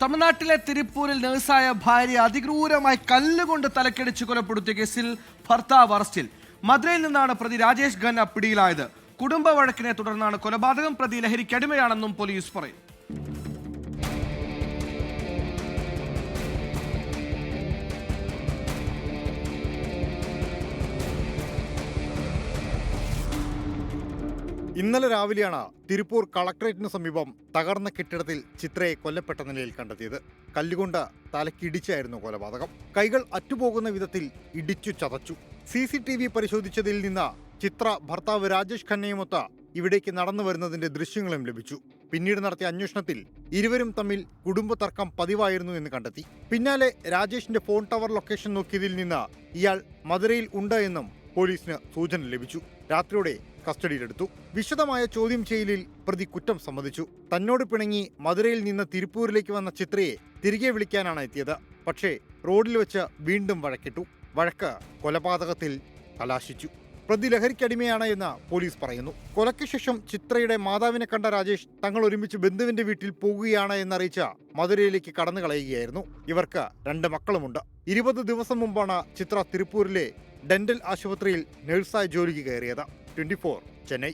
തമിഴ്നാട്ടിലെ തിരുപ്പൂരിൽ നഴ്സായ ഭാര്യ അതിക്രൂരമായി കല്ലുകൊണ്ട് തലക്കടിച്ച് കൊലപ്പെടുത്തിയ കേസിൽ ഭർത്താവ് അറസ്റ്റിൽ. മധുരയിൽ നിന്നാണ് പ്രതി രാജേഷ് ഖന്ന പിടിയിലായത്. കുടുംബ വഴക്കിനെ തുടർന്നാണ് കൊലപാതകം. പ്രതി ലഹരിക്കടിമയാണെന്നും പോലീസ് പറയുന്നു. ഇന്നലെ രാവിലെയാണ് തിരുപ്പൂർ കളക്ടറേറ്റിന് സമീപം തകർന്ന കെട്ടിടത്തിൽ ചിത്രയെ കൊല്ലപ്പെട്ട നിലയിൽ കണ്ടെത്തിയത്. കല്ലുകൊണ്ട് തലക്കിടിച്ചായിരുന്നു കൊലപാതകം. കൈകൾ അറ്റുപോകുന്ന വിധത്തിൽ ഇടിച്ചു ചതച്ചു. CCTV പരിശോധിച്ചതിൽ നിന്ന് ചിത്ര ഭർത്താവ് രാജേഷ് ഖന്നയുമൊത്ത് ഇവിടേക്ക് നടന്നു വരുന്നതിന്റെ ദൃശ്യങ്ങളും ലഭിച്ചു. പിന്നീട് നടത്തിയ അന്വേഷണത്തിൽ ഇരുവരും തമ്മിൽ കുടുംബ തർക്കം പതിവായിരുന്നു എന്ന് കണ്ടെത്തി. പിന്നാലെ രാജേഷിന്റെ ഫോൺ ടവർ ലൊക്കേഷൻ നോക്കിയതിൽ നിന്ന് ഇയാൾ മധുരയിൽ ഉണ്ട് എന്നും പോലീസിന് സൂചന ലഭിച്ചു. രാത്രിയോടെ കസ്റ്റഡിയിലെടുത്തു. വിശദമായ ചോദ്യം ചെയ്യലിൽ പ്രതി കുറ്റം സമ്മതിച്ചു. തന്നോട് പിണങ്ങി മധുരയിൽ നിന്ന് തിരുപ്പൂരിലേക്ക് വന്ന ചിത്രയെ തിരികെ വിളിക്കാനാണ് എത്തിയത്. പക്ഷേ റോഡിൽ വെച്ച് വീണ്ടും വഴക്കിട്ടു. വഴക്ക് കൊലപാതകത്തിൽ കലാശിച്ചു. പ്രതി ലഹരിക്കടിമയാണ് എന്ന് പോലീസ് പറയുന്നു. കൊലയ്ക്ക് ശേഷം ചിത്രയുടെ മാതാവിനെ കണ്ട രാജേഷ് തങ്ങൾ ഒരുമിച്ച് ബന്ധുവിന്റെ വീട്ടിൽ പോകുകയാണ് എന്നറിയിച്ച് മധുരയിലേക്ക് കടന്നു കളയുകയായിരുന്നു. ഇവർക്ക് 2 മക്കളുമുണ്ട്. 20 ദിവസം മുമ്പാണ് ചിത്ര തിരുപ്പൂരിലെ ഡെന്റൽ ആശുപത്രിയിൽ നഴ്സായി ജോലിക്ക് കയറിയത്. 24 ചെന്നൈ.